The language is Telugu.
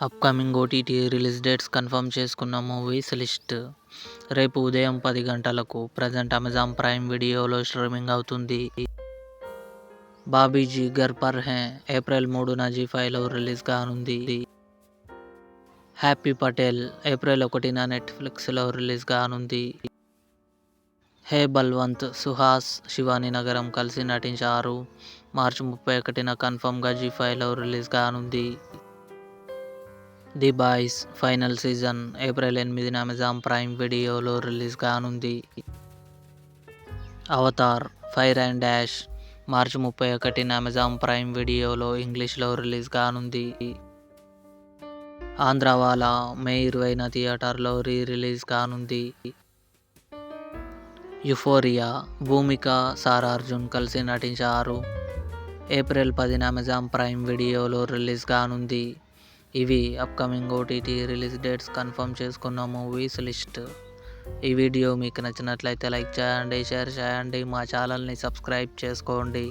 Upcoming OTT release dates confirm చేసుకున్న మూవీస్ లిస్ట్. రేపు ఉదయం 10 గంటలకు ప్రజెంట్ అమెజాన్ ప్రైమ్ వీడియోలో స్ట్రీమింగ్ అవుతుంది. 'బాబీజీ ఘర్ పర్ హై' ఏప్రిల్ 3న జీ5లో రిలీజ్ కానుంది. 'హ్యాపీ పటేల్' ఏప్రిల్ 1న నెట్ఫ్లిక్స్లో రిలీజ్ కానుంది. 'హే బల్వంత్' సుహాస్, శివాని నగరం కలిసి నటించారు. మార్చి 31న కన్ఫర్మ్గా జీ5లో రిలీజ్ కానుంది. 'The Boys' final season April 8న అమెజాన్ ప్రైమ్ వీడియోలో రిలీజ్ కానుంది. 'Avatar Fire and Ash' March 31న అమెజాన్ ప్రైమ్ వీడియోలో ఇంగ్లీష్లో రిలీజ్ కానుంది. 'ఆంధ్రవాలా' మే 20న థియేటర్లో రిలీజ్ కానుంది. 'యుఫోరియా' భూమిక, సారా అర్జున్ కలిసి నటించారు. ఏప్రిల్ 10న అమెజాన్ ప్రైమ్ వీడియోలో రిలీజ్ కానుంది. ఇవి upcoming OTT release dates confirm చేసుకున్న మూవీస్ లిస్ట్. ఈ వీడియో మీకు నచ్చినట్లయితే లైక్ చేయండి, షేర్ చేయండి, మా ఛానల్ని సబ్స్క్రైబ్ చేసుకోండి.